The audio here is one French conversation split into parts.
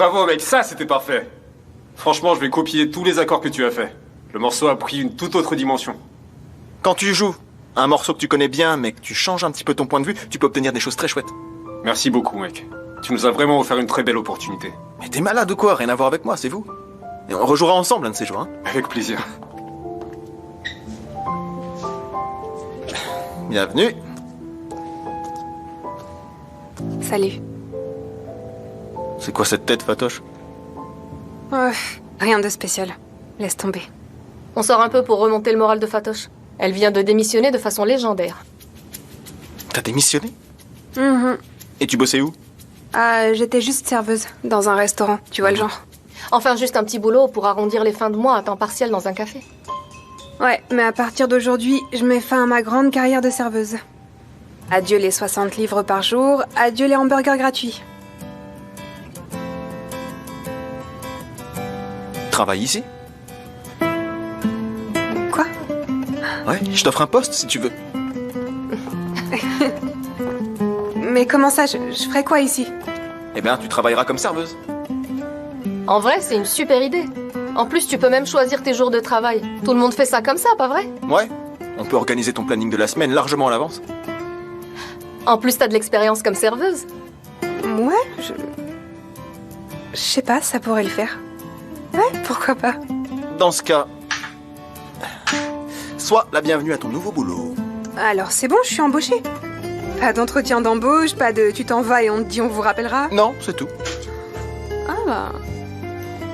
Bravo mec, ça c'était parfait. Franchement, je vais copier tous les accords que tu as fait. Le morceau a pris une toute autre dimension. Quand tu joues un morceau que tu connais bien, mais que tu changes un petit peu ton point de vue, tu peux obtenir des choses très chouettes. Merci beaucoup mec. Tu nous as vraiment offert une très belle opportunité. Mais t'es malade ou quoi? Rien à voir avec moi, c'est vous. Et on rejouera ensemble un de ces jours, hein. Avec plaisir. Bienvenue. Salut. C'est quoi cette tête, Fatoche? Rien de spécial. Laisse tomber. On sort un peu pour remonter le moral de Fatoche. Elle vient de démissionner de façon légendaire. T'as démissionné? Mhm. Et tu bossais où? J'étais juste serveuse, dans un restaurant, tu vois le genre. Enfin, juste un petit boulot pour arrondir les fins de mois à temps partiel dans un café. Ouais, mais à partir d'aujourd'hui, je mets fin à ma grande carrière de serveuse. Adieu les 60 livres par jour, adieu les hamburgers gratuits. Travaille ici? Quoi? Ouais, je t'offre un poste si tu veux. Mais comment ça, je ferais quoi ici? Eh bien, tu travailleras comme serveuse. En vrai, c'est une super idée. En plus, tu peux même choisir tes jours de travail. Tout le monde fait ça comme ça, pas vrai? Ouais, on peut organiser ton planning de la semaine largement à l'avance. En plus, t'as de l'expérience comme serveuse. Ouais, je sais pas, ça pourrait le faire. Ouais, pourquoi pas? Dans ce cas, sois la bienvenue à ton nouveau boulot. Alors c'est bon, je suis embauchée. Pas d'entretien d'embauche, pas de tu t'en vas et on te dit on vous rappellera. Non, c'est tout. Ah bah...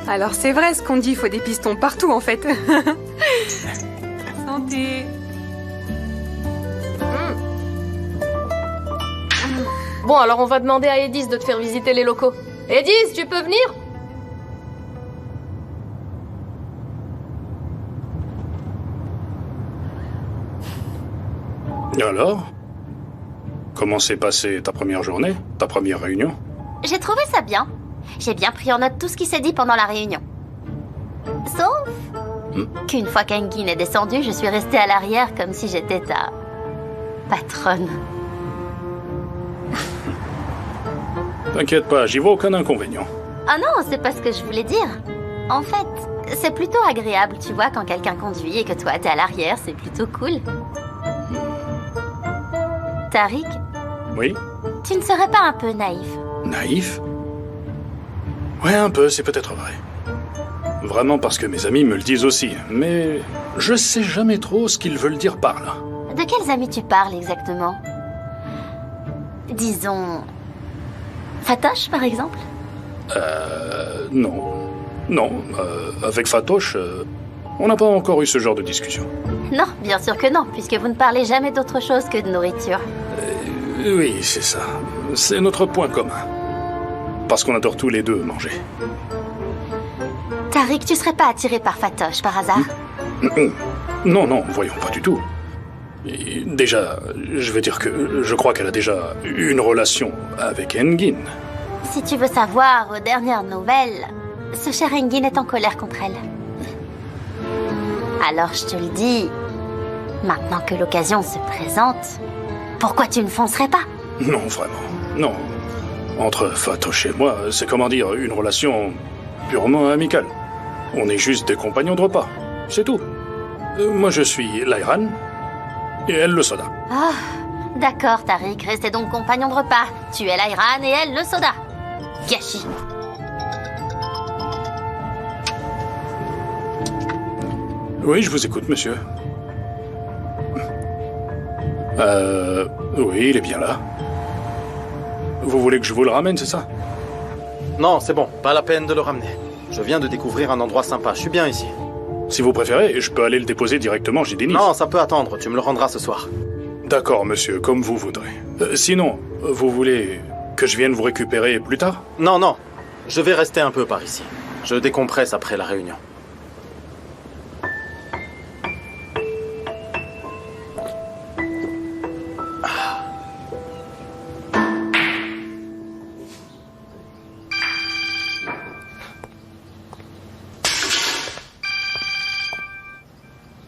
Alors c'est vrai ce qu'on dit, il faut des pistons partout en fait. Santé. Bon, alors on va demander à Edis de te faire visiter les locaux. Edis, tu peux venir? Alors? Comment s'est passée ta première journée? Ta première réunion? J'ai trouvé ça bien. J'ai bien pris en note tout ce qui s'est dit pendant la réunion. Sauf qu'une fois qu'Engin est descendu, je suis restée à l'arrière comme si j'étais ta patronne. T'inquiète pas, j'y vois aucun inconvénient. Ah non, c'est pas ce que je voulais dire. En fait, c'est plutôt agréable, tu vois, quand quelqu'un conduit et que toi t'es à l'arrière, c'est plutôt cool. Tariq? Oui? Tu ne serais pas un peu naïf? Naïf? Ouais, un peu, c'est peut-être vrai. Vraiment parce que mes amis me le disent aussi, mais je sais jamais trop ce qu'ils veulent dire par là. De quels amis tu parles exactement? Disons... Fatoche, par exemple? Non. Non, avec Fatoche, on n'a pas encore eu ce genre de discussion. Non, bien sûr que non, puisque vous ne parlez jamais d'autre chose que de nourriture. Oui, c'est ça. C'est notre point commun. Parce qu'on adore tous les deux manger. Tariq, tu serais pas attiré par Fatoche, par hasard? Non, non, voyons, pas du tout. Et déjà, je vais dire que je crois qu'elle a déjà une relation avec Engin. Si tu veux savoir, aux dernières nouvelles, ce cher Engin est en colère contre elle. Alors je te le dis, maintenant que l'occasion se présente, pourquoi tu ne foncerais pas? Non, vraiment, non. Entre Fatoche et moi, c'est comment dire, une relation purement amicale. On est juste des compagnons de repas, c'est tout. Moi je suis l'Ayran, et elle le soda. Ah, d'accord Tariq, restez donc compagnons de repas. Tu es l'Ayran et elle le soda. Gâchis. Oui, je vous écoute, monsieur. Oui, il est bien là. Vous voulez que je vous le ramène, c'est ça? Non, c'est bon, pas la peine de le ramener. Je viens de découvrir un endroit sympa, je suis bien ici. Si vous préférez, je peux aller le déposer directement chez Denis. Non, ça peut attendre, tu me le rendras ce soir. D'accord, monsieur, comme vous voudrez. Sinon, vous voulez que je vienne vous récupérer plus tard? Non, non, je vais rester un peu par ici. Je décompresse après la réunion.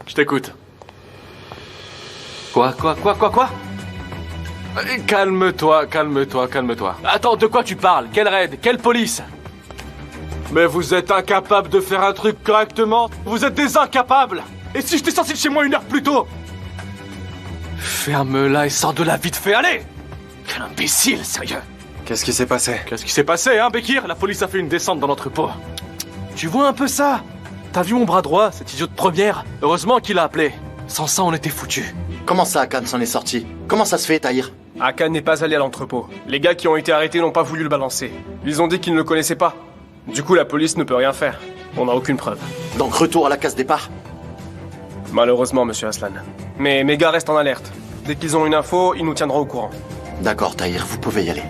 Je t'écoute. Quoi? Calme-toi. Attends, de quoi tu parles? Quel raid? Quelle police? Mais vous êtes incapable de faire un truc correctement. Vous êtes des incapables. Et si je t'ai sorti de chez moi 1 heure plus tôt? Ferme-la et sors de là vite fait, allez! Quel imbécile, sérieux! Qu'est-ce qui s'est passé? Qu'est-ce qui s'est passé, hein, Bekir? La police a fait une descente dans l'entrepôt. Tu vois un peu ça? T'as vu mon bras droit, cet idiot de première? Heureusement qu'il a appelé. Sans ça, on était foutus. Comment ça, Akan s'en est sorti? Comment ça se fait, Tahir? Akan n'est pas allé à l'entrepôt. Les gars qui ont été arrêtés n'ont pas voulu le balancer. Ils ont dit qu'ils ne le connaissaient pas. Du coup, la police ne peut rien faire. On n'a aucune preuve. Donc retour à la case départ? Malheureusement, monsieur Aslan. Mais mes gars restent en alerte. Dès qu'ils ont une info, ils nous tiendront au courant. D'accord, Tahir, vous pouvez y aller.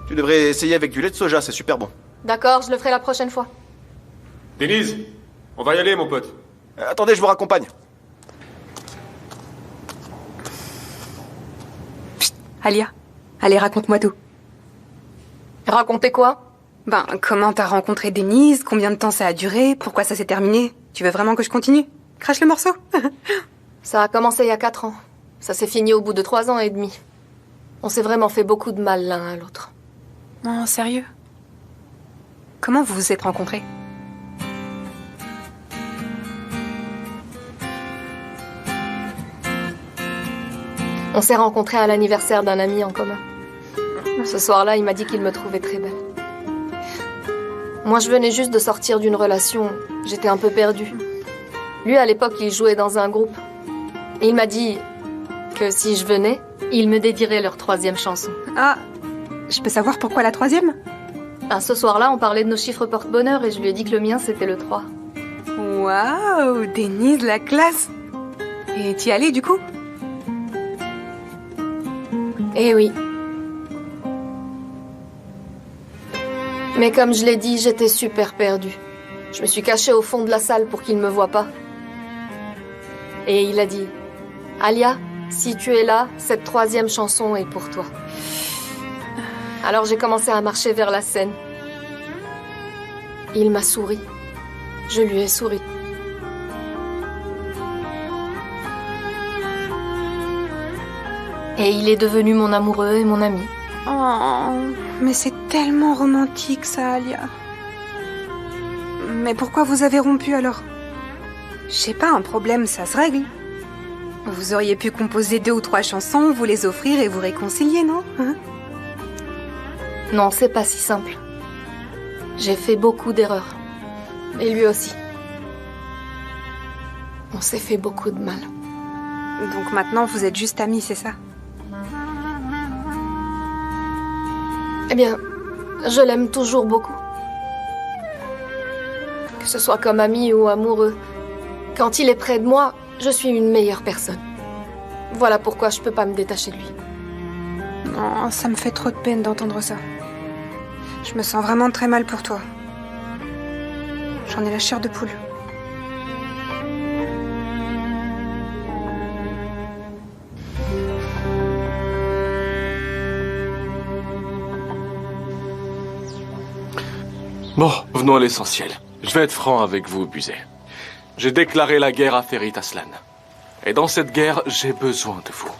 Tu devrais essayer avec du lait de soja, c'est super bon. D'accord, je le ferai la prochaine fois. Denise, on va y aller, mon pote. Attendez, je vous raccompagne. Alia, allez, raconte-moi tout. Racontez quoi? Ben, comment t'as rencontré Denise? Combien de temps ça a duré? Pourquoi ça s'est terminé? Tu veux vraiment que je continue? Crache le morceau. Ça a commencé il y a 4 ans. Ça s'est fini au bout de 3 ans et demi. On s'est vraiment fait beaucoup de mal l'un à l'autre. Non, sérieux? Comment vous vous êtes rencontrés? On s'est rencontrés à l'anniversaire d'un ami en commun. Ce soir-là, il m'a dit qu'il me trouvait très belle. Moi, je venais juste de sortir d'une relation. J'étais un peu perdue. Lui, à l'époque, il jouait dans un groupe. Et il m'a dit que si je venais, il me dédierait leur 3e chanson. Ah, je peux savoir pourquoi la 3e? Ah, ce soir-là, on parlait de nos chiffres porte-bonheur et je lui ai dit que le mien, c'était le 3. Waouh, Denise, la classe! Et t'y allais, du coup? Eh oui. Mais comme je l'ai dit, j'étais super perdue. Je me suis cachée au fond de la salle pour qu'il ne me voie pas. Et il a dit, « Alia, si tu es là, cette 3e chanson est pour toi. » Alors j'ai commencé à marcher vers la scène. Il m'a souri. Je lui ai souri. Et il est devenu mon amoureux et mon ami. Oh, mais c'est tellement romantique ça, Alia. Mais pourquoi vous avez rompu alors? Je sais pas, un problème, ça se règle. Vous auriez pu composer 2 ou 3 chansons, vous les offrir et vous réconcilier, non? Hein? Non, c'est pas si simple. J'ai fait beaucoup d'erreurs. Et lui aussi. On s'est fait beaucoup de mal. Donc maintenant, vous êtes juste amis, c'est ça? Eh bien, je l'aime toujours beaucoup. Que ce soit comme ami ou amoureux. Quand il est près de moi, je suis une meilleure personne. Voilà pourquoi je peux pas me détacher de lui. Oh, ça me fait trop de peine d'entendre ça. Je me sens vraiment très mal pour toi. J'en ai la chair de poule. Bon, venons à l'essentiel. Je vais être franc avec vous, Buzet. J'ai déclaré la guerre à Ferit Aslan. Et dans cette guerre, j'ai besoin de vous.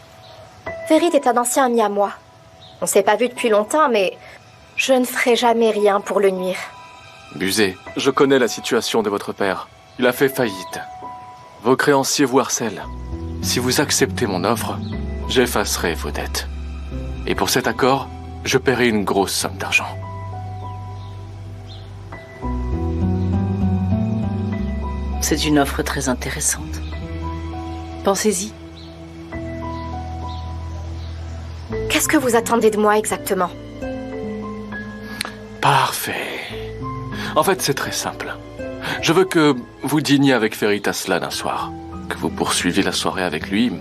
Ferit est un ancien ami à moi. On s'est pas vu depuis longtemps, mais je ne ferai jamais rien pour le nuire. Buzet, je connais la situation de votre père. Il a fait faillite. Vos créanciers vous harcèlent. Si vous acceptez mon offre, j'effacerai vos dettes. Et pour cet accord, je paierai une grosse somme d'argent. C'est une offre très intéressante. Pensez-y. Qu'est-ce que vous attendez de moi exactement? Parfait. En fait, c'est très simple. Je veux que vous dîniez avec Ferit Aslan un soir, que vous poursuiviez la soirée avec lui.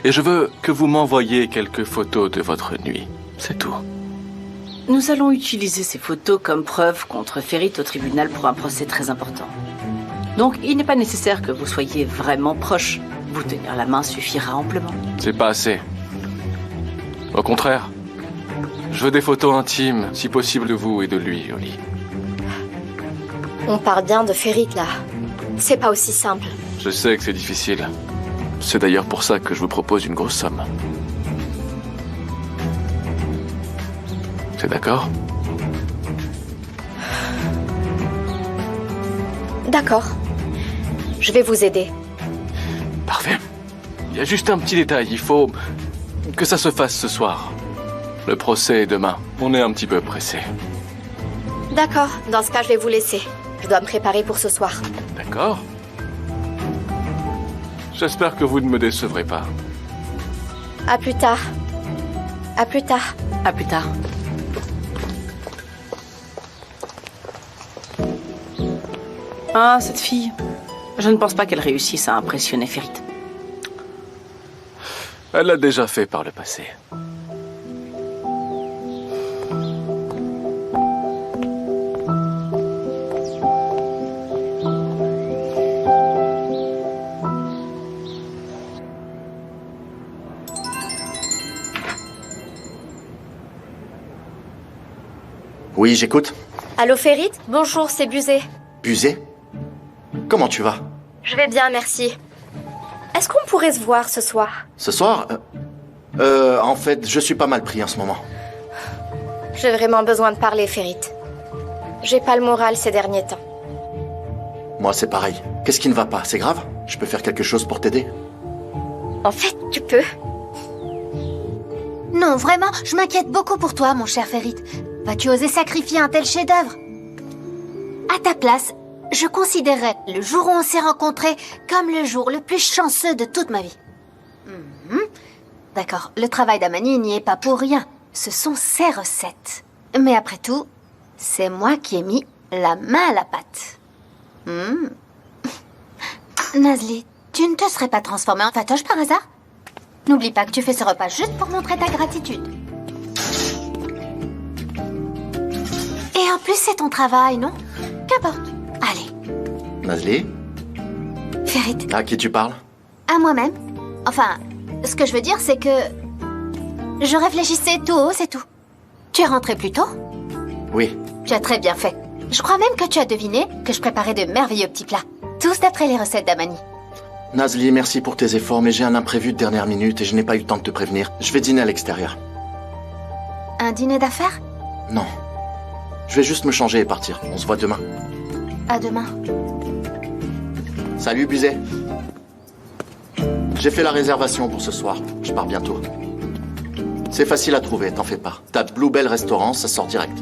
Et je veux que vous m'envoyiez quelques photos de votre nuit. C'est tout. Nous allons utiliser ces photos comme preuve contre Ferit au tribunal pour un procès très important. Donc, il n'est pas nécessaire que vous soyez vraiment proches. Vous tenir la main suffira amplement. C'est pas assez. Au contraire, je veux des photos intimes, si possible de vous et de lui, au lit. On parle bien de Ferit, là. C'est pas aussi simple. Je sais que c'est difficile. C'est d'ailleurs pour ça que je vous propose une grosse somme. C'est d'accord? D'accord. Je vais vous aider. Parfait. Il y a juste un petit détail. Il faut que ça se fasse ce soir. Le procès est demain. On est un petit peu pressé. D'accord. Dans ce cas, je vais vous laisser. Je dois me préparer pour ce soir. D'accord. J'espère que vous ne me décevrez pas. À plus tard. À plus tard. À plus tard. Ah, cette fille. Je ne pense pas qu'elle réussisse à impressionner Ferit. Elle l'a déjà fait par le passé. Oui, j'écoute. Allô, Ferit? Bonjour, c'est Buzé. Buzé? Comment tu vas? Je vais bien, merci. Est-ce qu'on pourrait se voir ce soir? Ce soir en fait, je suis pas mal pris en ce moment. J'ai vraiment besoin de parler, Ferit. J'ai pas le moral ces derniers temps. Moi, c'est pareil. Qu'est-ce qui ne va pas? C'est grave? Je peux faire quelque chose pour t'aider? En fait, tu peux. Non, vraiment, je m'inquiète beaucoup pour toi, mon cher Ferit. Vas-tu oser sacrifier un tel chef-d'œuvre? À ta place, je considérerais le jour où on s'est rencontrés comme le jour le plus chanceux de toute ma vie. D'accord, le travail d'Amani n'y est pas pour rien. Ce sont ses recettes. Mais après tout, c'est moi qui ai mis la main à la pâte. Nazli, tu ne te serais pas transformée en Fatoche par hasard? N'oublie pas que tu fais ce repas juste pour montrer ta gratitude. Et en plus, c'est ton travail, non? Qu'importe. Allez. Nazli? Ferit. À qui tu parles? À moi-même. Enfin, ce que je veux dire, c'est que... je réfléchissais tout haut, c'est tout. Tu es rentré plus tôt? Oui. Tu as très bien fait. Je crois même que tu as deviné que je préparais de merveilleux petits plats. Tous d'après les recettes d'Amani. Nazli, merci pour tes efforts, mais j'ai un imprévu de dernière minute et je n'ai pas eu le temps de te prévenir. Je vais dîner à l'extérieur. Un dîner d'affaires? Non. Je vais juste me changer et partir. On se voit demain. À demain. Salut, Buzet. J'ai fait la réservation pour ce soir. Je pars bientôt. C'est facile à trouver, t'en fais pas. Tape Bluebell Restaurant, ça sort direct.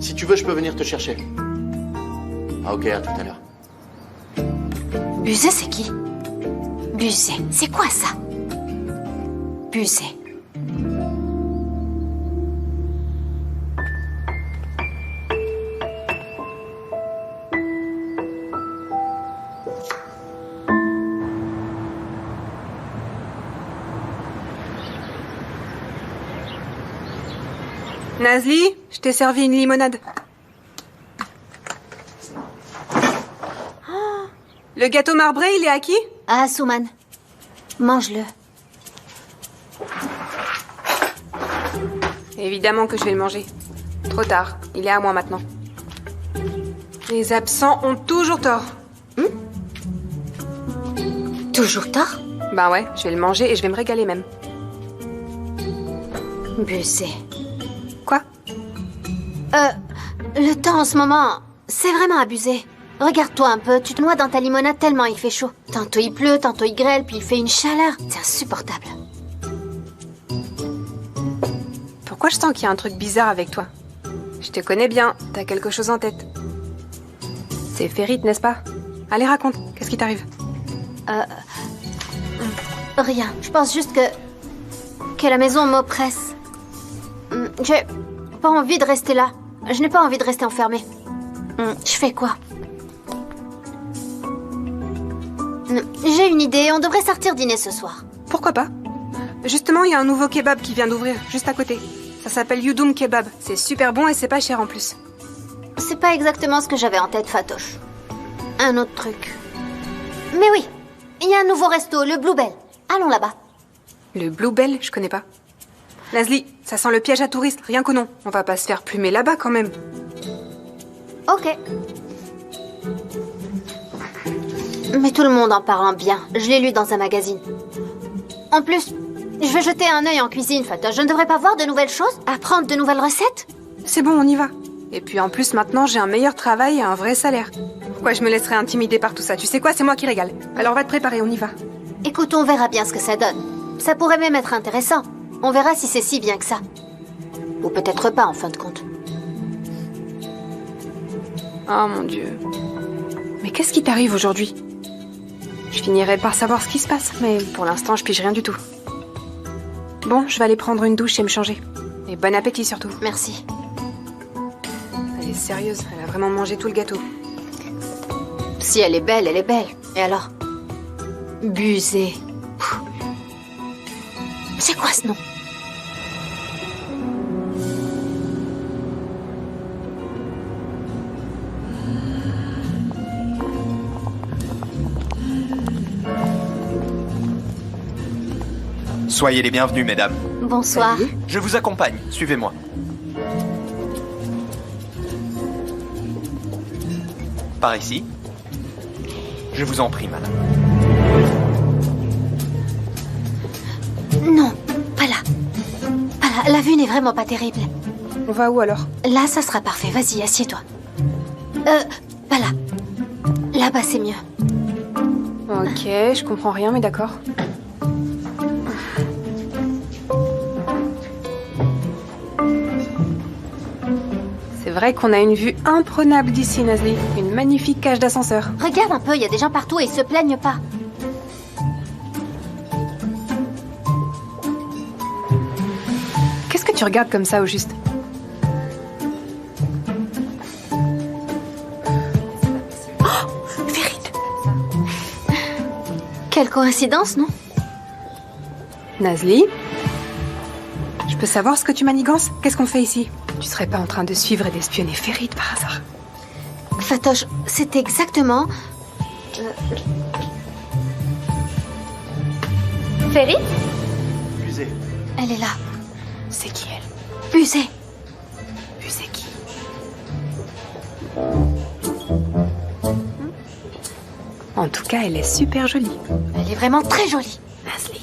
Si tu veux, je peux venir te chercher. Ah ok, à tout à l'heure. Buzet, c'est qui? Buzet, c'est quoi ça? Buzet. Nazli, je t'ai servi une limonade. Le gâteau marbré, il est à qui? Ah, Souman. Mange-le. Évidemment que je vais le manger. Trop tard, il est à moi maintenant. Les absents ont toujours tort. Toujours tort? Ben ouais, je vais le manger et je vais me régaler même. Buzet. Quoi? Le temps en ce moment, c'est vraiment abusé. Regarde-toi un peu, tu te noies dans ta limonade tellement il fait chaud. Tantôt il pleut, tantôt il grêle, puis il fait une chaleur. C'est insupportable. Pourquoi je sens qu'il y a un truc bizarre avec toi? Je te connais bien, t'as quelque chose en tête. C'est Ferit, n'est-ce pas? Allez, raconte, qu'est-ce qui t'arrive? Rien, je pense juste que la maison m'oppresse. J'ai pas envie de rester là. Je n'ai pas envie de rester enfermée. Je fais quoi? J'ai une idée, on devrait sortir dîner ce soir. Pourquoi pas? Justement, il y a un nouveau kebab qui vient d'ouvrir, juste à côté. Ça s'appelle Yudum Kebab. C'est super bon et c'est pas cher en plus. C'est pas exactement ce que j'avais en tête, Fatoche. Un autre truc. Mais oui, il y a un nouveau resto, le Bluebell. Allons là-bas. Le Bluebell, je connais pas. Nazli, ça sent le piège à touristes, rien que non. On va pas se faire plumer là-bas quand même. Ok. Mais tout le monde en parle en bien. Je l'ai lu dans un magazine. En plus, je vais jeter un œil en cuisine, Fatoche. Je ne devrais pas voir de nouvelles choses? Apprendre de nouvelles recettes? C'est bon, on y va. Et puis en plus, maintenant, j'ai un meilleur travail et un vrai salaire. Pourquoi je me laisserais intimider par tout ça? Tu sais quoi, c'est moi qui régale. Alors va te préparer, on y va. Écoute, on verra bien ce que ça donne. Ça pourrait même être intéressant. On verra si c'est si bien que ça. Ou peut-être pas, en fin de compte. Oh mon Dieu. Mais qu'est-ce qui t'arrive aujourd'hui? Je finirai par savoir ce qui se passe, mais pour l'instant, je pige rien du tout. Bon, je vais aller prendre une douche et me changer. Et bon appétit surtout. Merci. Elle est sérieuse, elle a vraiment mangé tout le gâteau. Si elle est belle, elle est belle. Et alors? Busée. C'est quoi ce nom? Soyez les bienvenus, mesdames. Bonsoir. Je vous accompagne, suivez-moi. Par ici. Je vous en prie, madame. Non, pas là. Pas là. La vue n'est vraiment pas terrible. On va où alors? Là, ça sera parfait. Vas-y, assieds-toi. Pas là. Là-bas, c'est mieux. Ok, je comprends rien, mais d'accord. C'est vrai qu'on a une vue imprenable d'ici, Nazli. Une magnifique cage d'ascenseur. Regarde un peu, il y a des gens partout et ils se plaignent pas. Qu'est-ce que tu regardes comme ça, au juste? Oh, Ferit. Quelle coïncidence, non? Nazli? Je peux savoir ce que tu manigances? Qu'est-ce qu'on fait ici? Tu serais pas en train de suivre et d'espionner Ferit par hasard? Fatoche, c'est exactement... Ferit? Busée. Elle est là. C'est qui elle? Busée. C'est qui? En tout cas, elle est super jolie. Elle est vraiment très jolie. Nazli,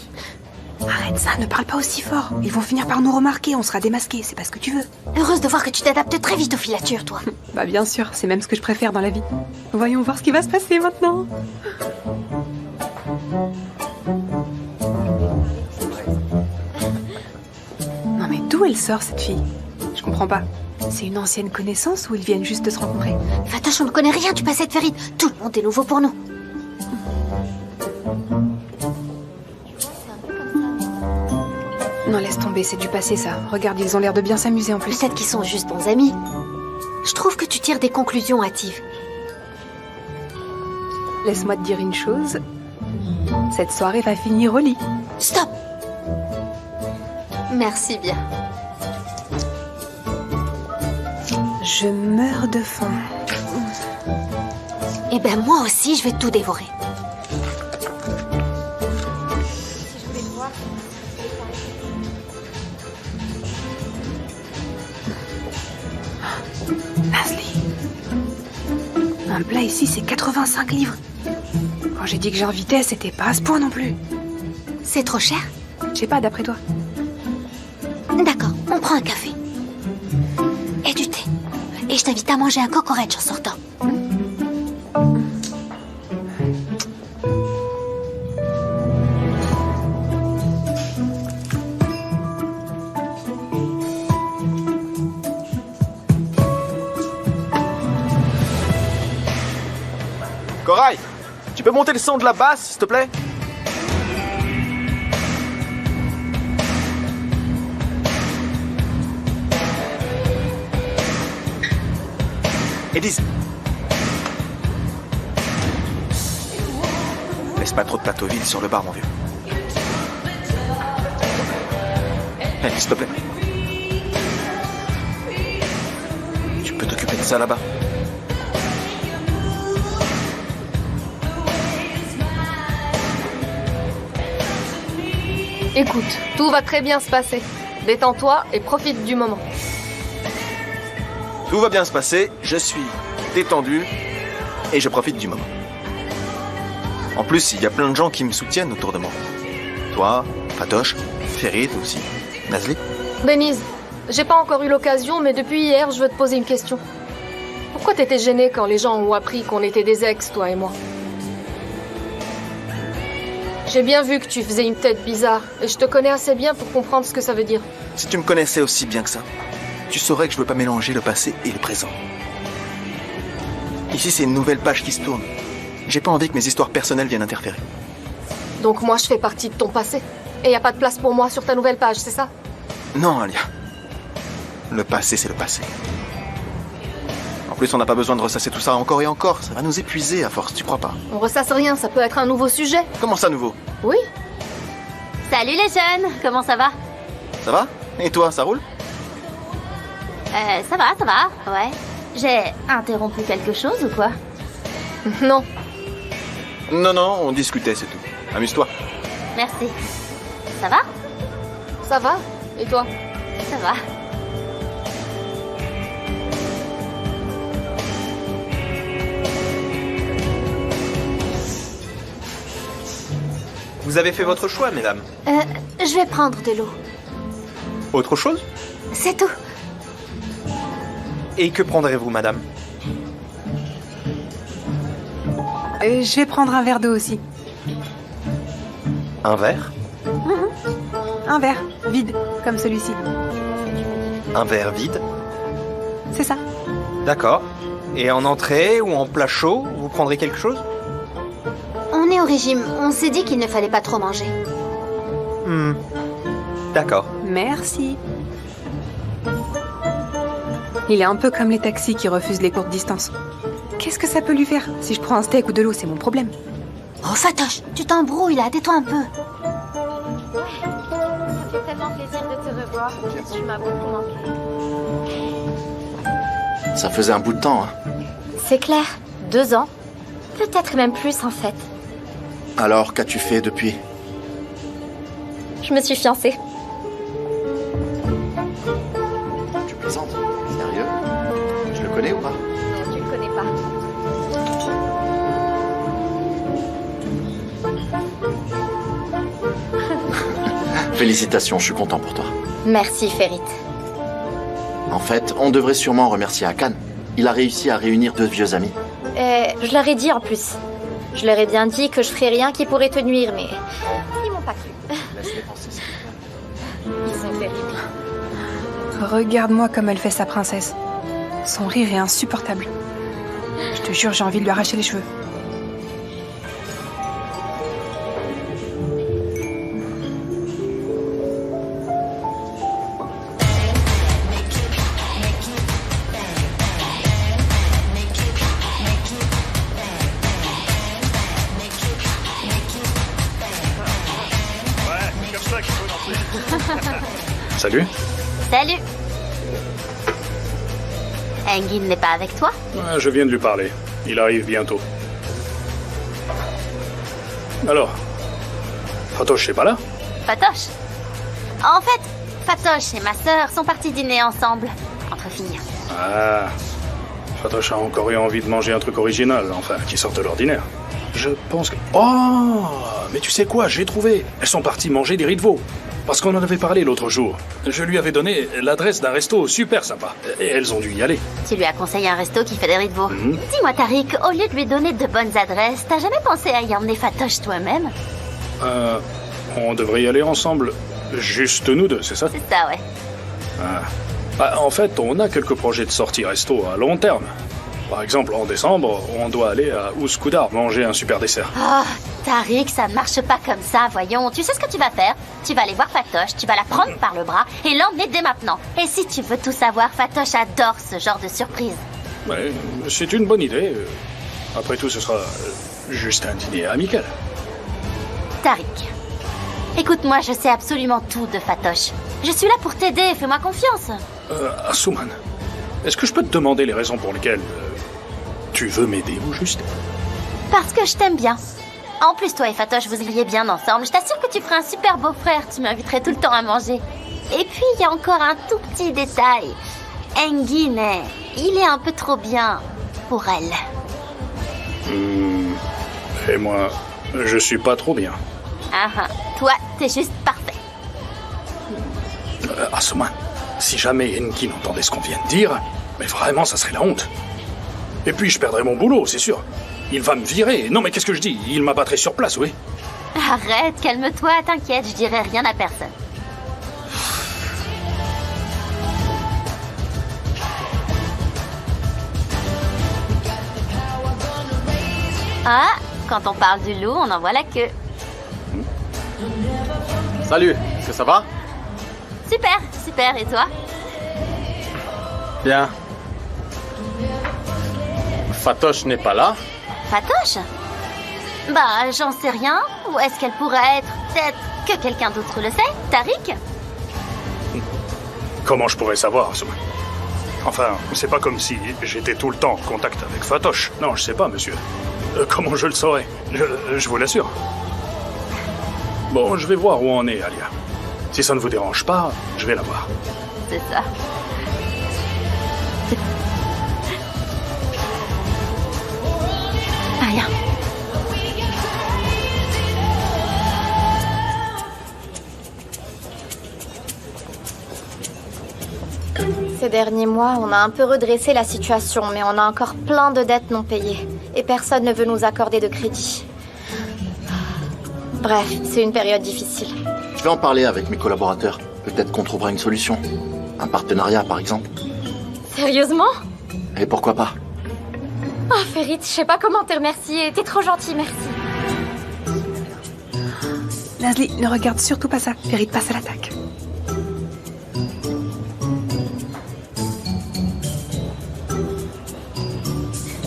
arrête ça, ne parle pas aussi fort. Ils vont finir par nous remarquer, on sera démasqués, c'est pas ce que tu veux. Heureuse de voir que tu t'adaptes très vite aux filatures, toi. Bah bien sûr, c'est même ce que je préfère dans la vie. Voyons voir ce qui va se passer maintenant. Non mais d'où elle sort cette fille? Je comprends pas. C'est une ancienne connaissance ou ils viennent juste de se rencontrer? Fatoche, on ne connaît rien du passé de Ferit. Tout le monde est nouveau pour nous. Non, laisse tomber, c'est du passé ça. Regarde, ils ont l'air de bien s'amuser en plus. Peut-être qu'ils sont juste bons amis. Je trouve que tu tires des conclusions hâtives. Laisse-moi te dire une chose. Cette soirée va finir au lit. Stop! Merci bien. Je meurs de faim. Eh ben moi aussi, je vais tout dévorer. Nazli. Un plat ici, c'est 85 livres. Quand j'ai dit que j'invitais, c'était pas à ce point non plus. C'est trop cher? Je sais pas, d'après toi. D'accord, on prend un café. Et du thé. Et je t'invite à manger un cocorèche en sortant. Corail, tu peux monter le son de la basse, s'il te plaît? Élise. Laisse pas trop de plateau vide sur le bar, mon vieux. Hé, s'il te plaît. Tu peux t'occuper de ça là-bas? Écoute, tout va très bien se passer. Détends-toi et profite du moment. Tout va bien se passer, je suis détendu et je profite du moment. En plus, il y a plein de gens qui me soutiennent autour de moi. Toi, Fatoche, Ferit aussi, Nazli. Denise, j'ai pas encore eu l'occasion, mais depuis hier, je veux te poser une question. Pourquoi t'étais gênée quand les gens ont appris qu'on était des ex, toi et moi? J'ai bien vu que tu faisais une tête bizarre, et je te connais assez bien pour comprendre ce que ça veut dire. Si tu me connaissais aussi bien que ça, tu saurais que je veux pas mélanger le passé et le présent. Ici, c'est une nouvelle page qui se tourne. J'ai pas envie que mes histoires personnelles viennent interférer. Donc moi, je fais partie de ton passé. Et y a pas de place pour moi sur ta nouvelle page, c'est ça? Non, Alia. Le passé, c'est le passé. En plus, on n'a pas besoin de ressasser tout ça encore et encore. Ça va nous épuiser à force, tu crois pas? On ressasse rien, ça peut être un nouveau sujet. Comment ça, nouveau? Oui. Salut les jeunes, comment ça va? Ça va? Et toi, ça roule? Ça va, ouais. J'ai interrompu quelque chose ou quoi? Non. Non, on discutait, c'est tout. Amuse-toi. Merci. Ça va? Ça va? Et toi? Ça va. Vous avez fait votre choix, mesdames. Je vais prendre de l'eau. Autre chose? C'est tout. Et que prendrez-vous, madame? Je vais prendre un verre d'eau aussi. Un verre? Un verre, vide, comme celui-ci. Un verre vide? C'est ça. D'accord. Et en entrée ou en plat chaud, vous prendrez quelque chose? On est au régime, on s'est dit qu'il ne fallait pas trop manger. D'accord. Merci. Il est un peu comme les taxis qui refusent les courtes distances. Qu'est-ce que ça peut lui faire? Si je prends un steak ou de l'eau, c'est mon problème. Oh Fatoche, tu t'embrouilles là, tais-toi un peu. Ça fait tellement plaisir de te revoir. Tu m'as beaucoup manqué. Ça faisait un bout de temps, hein. C'est clair. 2 ans. Peut-être même plus, en fait. Alors, qu'as-tu fait depuis? Je me suis fiancée. Tu plaisantes? Sérieux? Je le connais ou pas? Non, tu le connais pas. Félicitations, je suis content pour toi. Merci, Ferit. En fait, on devrait sûrement remercier Hakan. Il a réussi à réunir 2 vieux amis. Je leur ai dit en plus. Je leur ai bien dit que je ferais rien qui pourrait te nuire, mais ils m'ont pas cru. Laisse-les penser, s'il te plaît. Ils sont terribles. Regarde-moi comme elle fait sa princesse. Son rire est insupportable. Je te jure, j'ai envie de lui arracher les cheveux. Salut. Salut. Engin n'est pas avec toi? Je viens de lui parler. Il arrive bientôt. Alors, Fatoche, c'est pas là? Fatoche? En fait, Fatoche et ma sœur sont partis dîner ensemble, entre filles. Ah, Fatoche a encore eu envie de manger un truc original, enfin, qui sorte de l'ordinaire. Je pense que... Oh, mais tu sais quoi, j'ai trouvé. Elles sont parties manger des riz de veau. Parce qu'on en avait parlé l'autre jour. Je lui avais donné l'adresse d'un resto super sympa. Et elles ont dû y aller. Tu lui as conseillé un resto qui fait des riz de veau. Dis-moi, Tariq, au lieu de lui donner de bonnes adresses, t'as jamais pensé à y emmener Fatoche toi-même? On devrait y aller ensemble. Juste nous deux, c'est ça? C'est ça, ouais. Ah. Bah, en fait, on a quelques projets de sortie resto à long terme. Par exemple, en décembre, on doit aller à Ouskoudar manger un super dessert. Oh, Tariq, ça marche pas comme ça, voyons. Tu sais ce que tu vas faire? Tu vas aller voir Fatoche, tu vas la prendre par le bras et l'emmener dès maintenant. Et si tu veux tout savoir, Fatoche adore ce genre de surprise. Ouais, c'est une bonne idée. Après tout, ce sera juste un dîner amical. Tariq, écoute-moi, je sais absolument tout de Fatoche. Je suis là pour t'aider, fais-moi confiance. Asuman, est-ce que je peux te demander les raisons pour lesquelles tu veux m'aider au juste? Parce que je t'aime bien. En plus, toi et Fatoche, vous iriez bien ensemble. Je t'assure que tu ferais un super beau-frère. Tu m'inviterais tout le temps à manger. Et puis, il y a encore un tout petit détail. Engin, il est un peu trop bien pour elle. Et moi, Je suis pas trop bien. Ah, toi, t'es juste parfait. Asuman, si jamais Enki entendait ce qu'on vient de dire, mais vraiment, ça serait la honte. Et puis, je perdrais mon boulot, c'est sûr. Il va me virer. Non, mais qu'est-ce que je dis? Il m'abattrait sur place, oui. Arrête, calme-toi, t'inquiète, je dirai rien à personne. Ah, quand on parle du loup, on en voit la queue. Salut, est-ce que ça va? Super, super, et toi? Bien. Fatoche n'est pas là? Fatoche? Bah, j'en sais rien. Ou est-ce qu'elle pourrait être? Peut-être que quelqu'un d'autre le sait? Tariq? Comment je pourrais savoir, Asuman? Enfin, c'est pas comme si j'étais tout le temps en contact avec Fatoche. Non, je sais pas, monsieur. Comment je le saurais? Je vous l'assure. Bon, je vais voir où en est Alia. Si ça ne vous dérange pas, je vais la voir. C'est ça. Rien. Ces derniers mois, on a un peu redressé la situation, mais on a encore plein de dettes non payées. Et personne ne veut nous accorder de crédit. Bref, c'est une période difficile. Je vais en parler avec mes collaborateurs. Peut-être qu'on trouvera une solution. Un partenariat, par exemple. Sérieusement? Et pourquoi pas? Oh, Ferit, je sais pas comment te remercier. T'es trop gentil, merci. Nazli, ne regarde surtout pas ça. Ferit passe à l'attaque.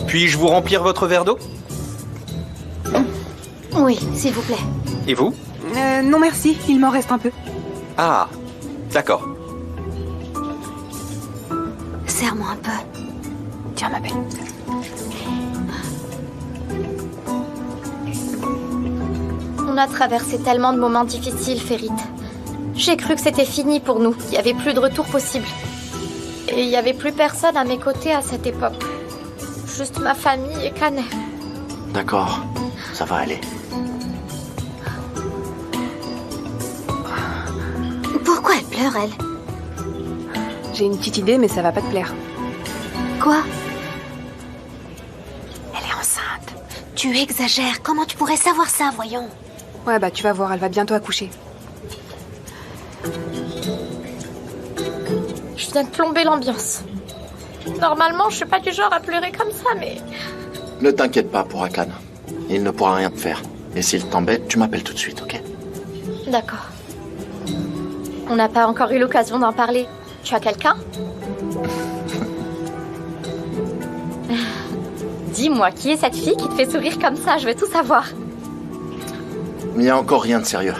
Puis-je vous remplir votre verre d'eau? Oui, s'il vous plaît. Et vous? Non merci, il m'en reste un peu. Ah, d'accord. Serre-moi un peu. Tiens, ma belle. On a traversé tellement de moments difficiles, Ferit. J'ai cru que c'était fini pour nous, qu'il n'y avait plus de retour possible. Et il n'y avait plus personne à mes côtés à cette époque. Juste ma famille et Kaner. D'accord, ça va aller. Pourquoi elle pleure, elle? J'ai une petite idée, mais ça va pas te plaire. Quoi? Elle est enceinte. Tu exagères. Comment tu pourrais savoir ça, voyons? Ouais, bah tu vas voir, elle va bientôt accoucher. Je viens de plomber l'ambiance. Normalement, je suis pas du genre à pleurer comme ça, mais... Ne t'inquiète pas pour Akan. Il ne pourra rien te faire. Et s'il t'embête, tu m'appelles tout de suite, ok? D'accord. On n'a pas encore eu l'occasion d'en parler. Tu as quelqu'un? Dis-moi, qui est cette fille qui te fait sourire comme ça? Je veux tout savoir. Il n'y a encore rien de sérieux.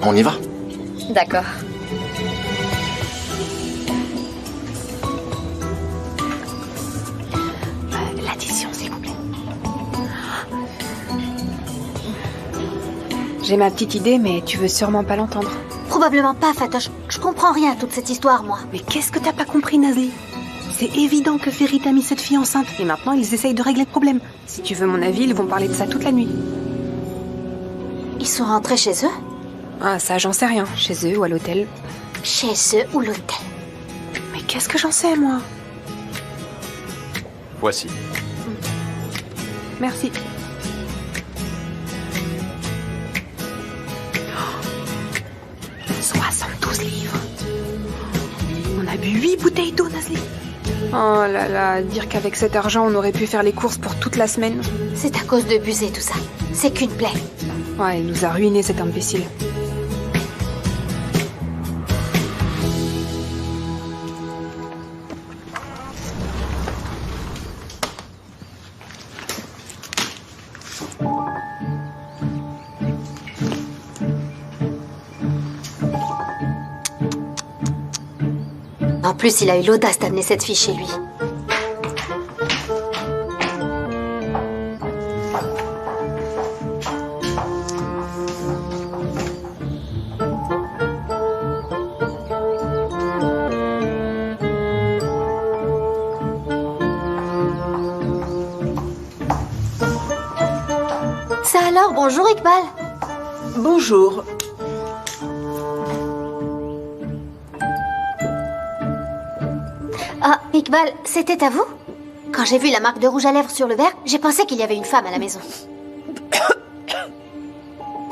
On y va? D'accord. L'addition, s'il vous plaît. J'ai ma petite idée, mais tu veux sûrement pas l'entendre. Probablement pas, Fatoche. Je comprends rien à toute cette histoire, moi. Mais qu'est-ce que t'as pas compris, Nazli? C'est évident que Ferit a mis cette fille enceinte. Et maintenant, ils essayent de régler le problème. Si tu veux mon avis, ils vont parler de ça toute la nuit. Ils sont rentrés chez eux? Ah, ça, j'en sais rien. Chez eux ou à l'hôtel. Chez eux ou l'hôtel? Mais qu'est-ce que j'en sais, moi? Voici. Merci. 72 livres. On a bu 8 bouteilles d'eau, Nazli. Oh là là, dire qu'avec cet argent, on aurait pu faire les courses pour toute la semaine. C'est à cause de Busé, tout ça. C'est qu'une plaie. Ouais, il nous a ruiné, cet imbécile. En plus, il a eu l'audace d'amener cette fille chez lui. Alors, bonjour Iqbal. Bonjour. Ah, Iqbal, c'était à vous? Quand j'ai vu la marque de rouge à lèvres sur le verre, j'ai pensé qu'il y avait une femme à la maison.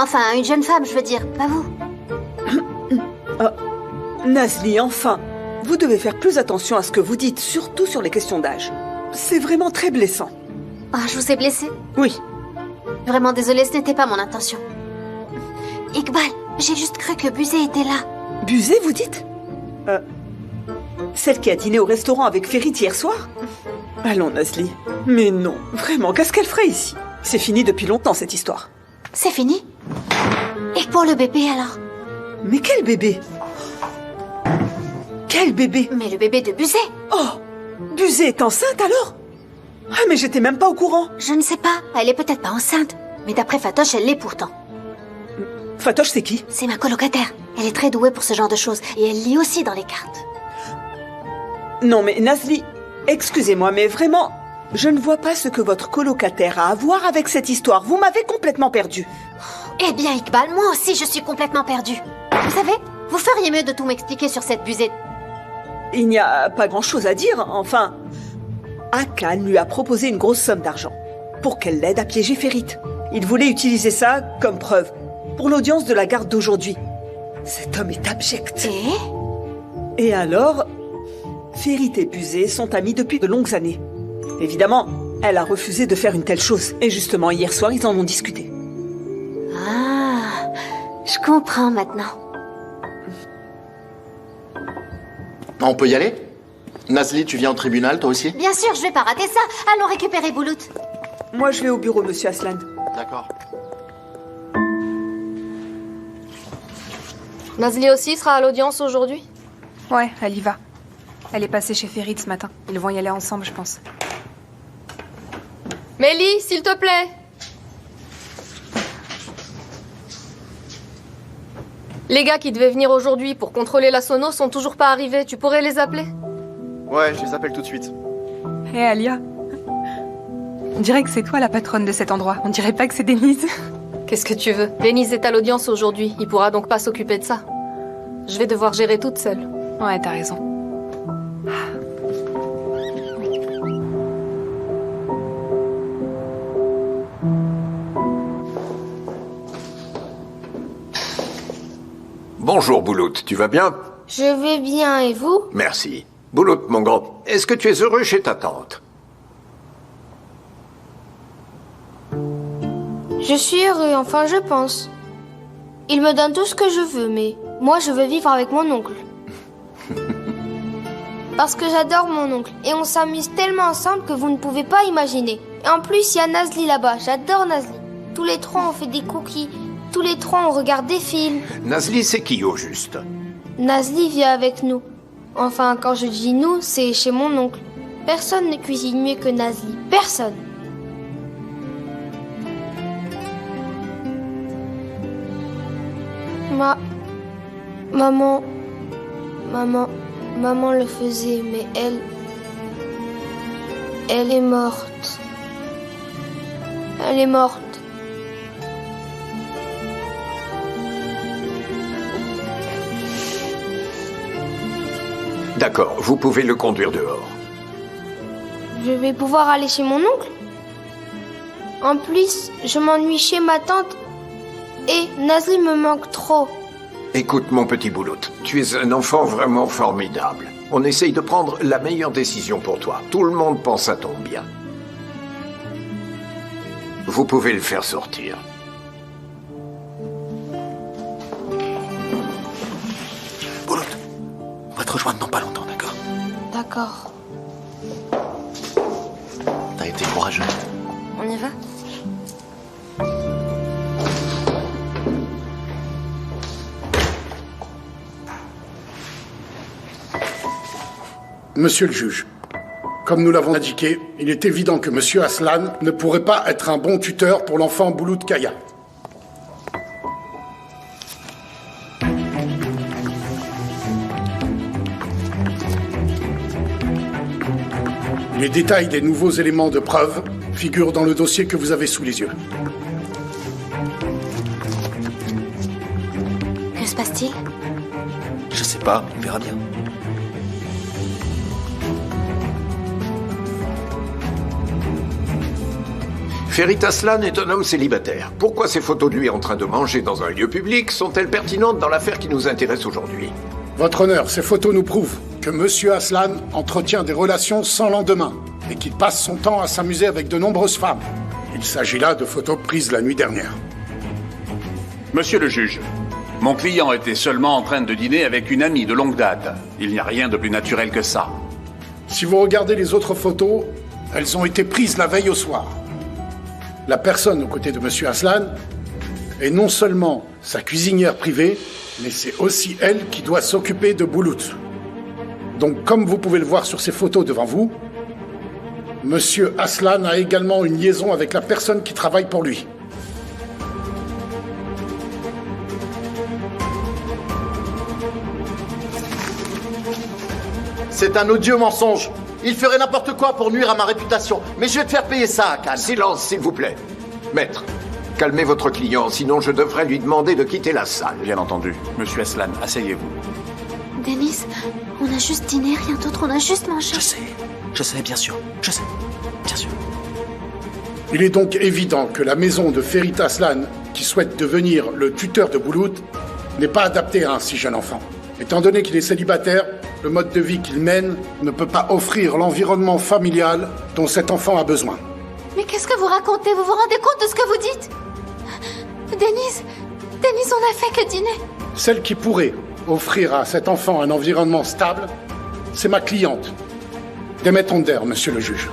Enfin, une jeune femme, je veux dire, pas vous. Nazli, enfin, vous devez faire plus attention à ce que vous dites, surtout sur les questions d'âge. C'est vraiment très blessant. Ah, je vous ai blessé? Oui. Vraiment désolée, ce n'était pas mon intention. Iqbal, j'ai juste cru que Buzé était là. Buzé, vous dites? Celle qui a dîné au restaurant avec Ferit hier soir? Allons, Nazli. Mais non, vraiment, qu'est-ce qu'elle ferait ici? C'est fini depuis longtemps, cette histoire. C'est fini? Et pour le bébé, alors? Mais quel bébé? Quel bébé? Mais le bébé de Buzé. Oh! Buzé est enceinte, alors? Ah, mais j'étais même pas au courant. Je ne sais pas, elle est peut-être pas enceinte. Mais d'après Fatoche, elle l'est pourtant. Fatoche, c'est qui? C'est ma colocataire. Elle est très douée pour ce genre de choses. Et elle lit aussi dans les cartes. Non, mais Nazli, excusez-moi, mais vraiment, je ne vois pas ce que votre colocataire a à voir avec cette histoire. Vous m'avez complètement perdu. Eh bien, Iqbal, moi aussi, je suis complètement perdue. Vous savez, vous feriez mieux de tout m'expliquer sur cette Buzée. Il n'y a pas grand-chose à dire, enfin... Akan lui a proposé une grosse somme d'argent pour qu'elle l'aide à piéger Ferit. Il voulait utiliser ça comme preuve pour l'audience de la garde d'aujourd'hui. Cet homme est abject. Et alors, Ferit et Buzé sont amis depuis de longues années. Évidemment, elle a refusé de faire une telle chose. Et justement, hier soir, ils en ont discuté. Ah, je comprends maintenant. On peut y aller? Nazli, tu viens au tribunal, toi aussi? Bien sûr, je vais pas rater ça. Allons récupérer Boulout. Moi, je vais au bureau, monsieur Aslan. D'accord. Nazli aussi sera à l'audience aujourd'hui? Ouais, elle y va. Elle est passée chez Ferit ce matin. Ils vont y aller ensemble, je pense. Mélie, s'il te plaît. Les gars qui devaient venir aujourd'hui pour contrôler la sono sont toujours pas arrivés. Tu pourrais les appeler? Ouais, je les appelle tout de suite. Hé, Alia. On dirait que c'est toi la patronne de cet endroit. On dirait pas que c'est Denise. Qu'est-ce que tu veux? Denise est à l'audience aujourd'hui. Il pourra donc pas s'occuper de ça. Je vais devoir gérer toute seule. Ouais, t'as raison. Bonjour Boulout, tu vas bien? Je vais bien, et vous? Merci. Boulout, mon grand, est-ce que tu es heureux chez ta tante? Je suis heureux, enfin je pense. Il me donne tout ce que je veux, mais moi je veux vivre avec mon oncle. Parce que j'adore mon oncle, et on s'amuse tellement ensemble que vous ne pouvez pas imaginer. Et en plus, il y a Nazli là-bas, j'adore Nazli. Tous les trois on fait des cookies, tous les trois on regarde des films. Nazli, c'est qui au juste? Nazli vit avec nous. Enfin, quand je dis nous, c'est chez mon oncle. Personne ne cuisine mieux que Nazli. Personne. Maman le faisait, mais elle est morte. Elle est morte. D'accord, vous pouvez le conduire dehors. Je vais pouvoir aller chez mon oncle? En plus, je m'ennuie chez ma tante et Nazli me manque trop. Écoute, mon petit Boulout, tu es un enfant vraiment formidable. On essaye de prendre la meilleure décision pour toi. Tout le monde pense à ton bien. Vous pouvez le faire sortir. Boulout, on va te rejoindre dans pas longtemps, d'accord? D'accord. T'as été courageux. On y va? Monsieur le juge, comme nous l'avons indiqué, il est évident que Monsieur Aslan ne pourrait pas être un bon tuteur pour l'enfant Boulout Kaya. Les détails des nouveaux éléments de preuve figurent dans le dossier que vous avez sous les yeux. passe-t-il? Je sais pas, on verra bien. Ferit Aslan est un homme célibataire. Pourquoi ces photos de lui en train de manger dans un lieu public sont-elles pertinentes dans l'affaire qui nous intéresse aujourd'hui? Votre honneur, ces photos nous prouvent que Monsieur Aslan entretient des relations sans lendemain et qu'il passe son temps à s'amuser avec de nombreuses femmes. Il s'agit là de photos prises la nuit dernière. Monsieur le juge, mon client était seulement en train de dîner avec une amie de longue date. Il n'y a rien de plus naturel que ça. Si vous regardez les autres photos, elles ont été prises la veille au soir. La personne aux côtés de Monsieur Aslan est non seulement sa cuisinière privée, mais c'est aussi elle qui doit s'occuper de Boulout. Donc, comme vous pouvez le voir sur ces photos devant vous, Monsieur Aslan a également une liaison avec la personne qui travaille pour lui. C'est un odieux mensonge. Il ferait n'importe quoi pour nuire à ma réputation. Mais je vais te faire payer ça, Akan. Silence, s'il vous plaît. Maître, calmez votre client, sinon je devrais lui demander de quitter la salle. Bien entendu. Monsieur Aslan, asseyez-vous. Dennis, on a juste dîné, rien d'autre, on a juste mangé. Je sais, bien sûr, je sais, bien sûr. Il est donc évident que la maison de Ferit Aslan, qui souhaite devenir le tuteur de Boulout, n'est pas adaptée à un si jeune enfant. Étant donné qu'il est célibataire, le mode de vie qu'il mène ne peut pas offrir l'environnement familial dont cet enfant a besoin. Mais qu'est-ce que vous racontez? Vous vous rendez compte de ce que vous dites? Dennis, on n'a fait que dîner. Celle qui pourrait offrir à cet enfant un environnement stable, c'est ma cliente, Demet Onder, monsieur le juge.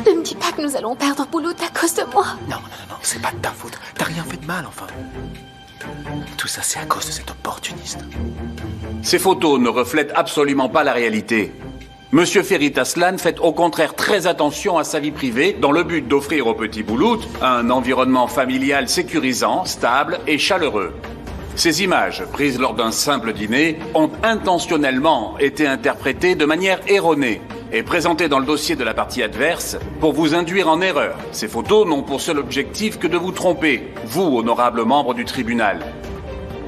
Ne me dis pas que nous allons perdre Boulout à cause de moi. Non, c'est pas de ta faute. T'as rien fait de mal, enfin. Tout ça, c'est à cause de cet opportuniste. Ces photos ne reflètent absolument pas la réalité. Monsieur Ferit Aslan fait au contraire très attention à sa vie privée dans le but d'offrir au petit Boulout un environnement familial sécurisant, stable et chaleureux. Ces images, prises lors d'un simple dîner, ont intentionnellement été interprétées de manière erronée et présentées dans le dossier de la partie adverse pour vous induire en erreur. Ces photos n'ont pour seul objectif que de vous tromper, vous, honorable membre du tribunal.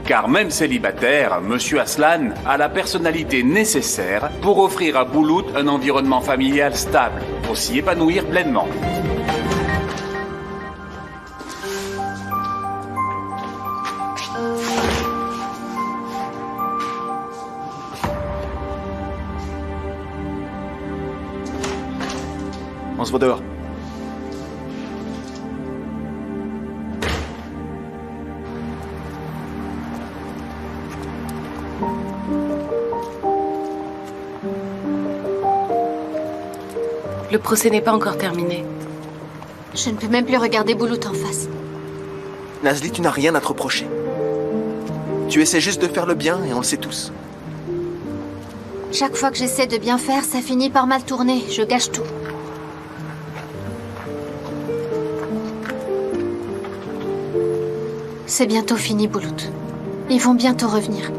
Car même célibataire, Monsieur Aslan a la personnalité nécessaire pour offrir à Boulout un environnement familial stable, pour s'y épanouir pleinement. On se voit dehors. Le procès n'est pas encore terminé. Je ne peux même plus regarder Boulout en face. Nazli, tu n'as rien à te reprocher. Tu essaies juste de faire le bien et on le sait tous. Chaque fois que j'essaie de bien faire, ça finit par mal tourner. Je gâche tout. C'est bientôt fini, Boulout. Ils vont bientôt revenir.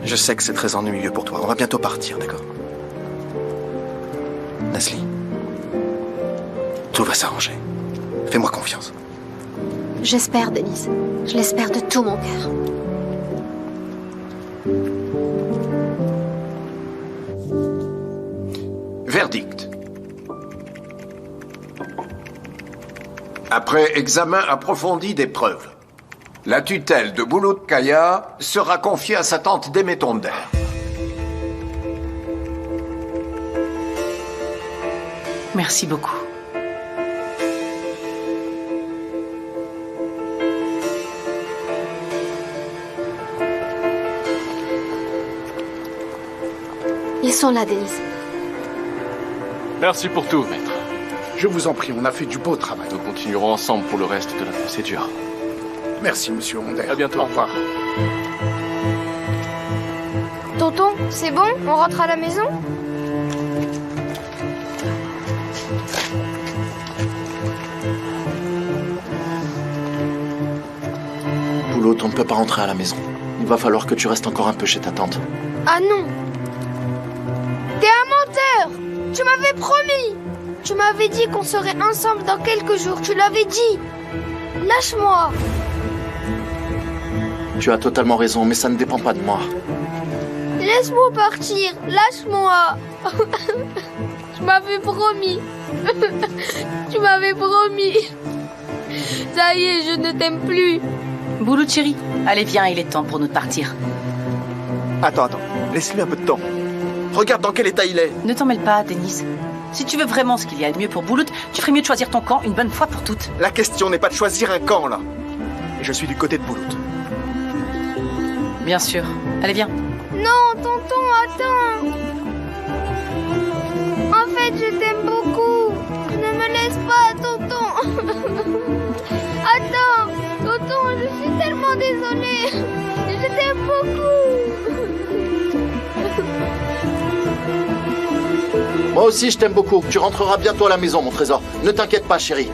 Je sais que c'est très ennuyeux pour toi. On va bientôt partir, d'accord? Nazli, tout va s'arranger. Fais-moi confiance. J'espère, Denise. Je l'espère de tout mon cœur. Verdict. Après examen approfondi des preuves, la tutelle de Boulout Kaya sera confiée à sa tante Demet Onder. Merci beaucoup. Ils sont là, Denise. Merci pour tout, maître. Je vous en prie, on a fait du beau travail. Nous continuerons ensemble pour le reste de la procédure. Merci, monsieur Onder. À bientôt. Au revoir. Tonton, c'est bon? On rentre à la maison? Boulout, on ne peut pas rentrer à la maison. Il va falloir que tu restes encore un peu chez ta tante. Ah non! T'es un menteur! Tu m'avais promis! Tu m'avais dit qu'on serait ensemble dans quelques jours, tu l'avais dit. Lâche-moi. Tu as totalement raison, mais ça ne dépend pas de moi. Laisse-moi partir, lâche-moi. Tu m'avais promis. Tu m'avais promis. Ça y est, je ne t'aime plus. Boulout chéri, allez viens, il est temps pour nous de partir. Attends, laisse-lui un peu de temps. Regarde dans quel état il est. Ne t'en mêle pas, Denise. Si tu veux vraiment ce qu'il y a de mieux pour Boulout, tu ferais mieux de choisir ton camp une bonne fois pour toutes. La question n'est pas de choisir un camp, là. Et je suis du côté de Boulout. Bien sûr. Allez, viens. Non, tonton, attends. En fait, je t'aime beaucoup. Ne me laisse pas, tonton. Attends, tonton, je suis tellement désolée. Je t'aime beaucoup. Moi aussi, je t'aime beaucoup. Tu rentreras bientôt à la maison, mon trésor. Ne t'inquiète pas, chérie.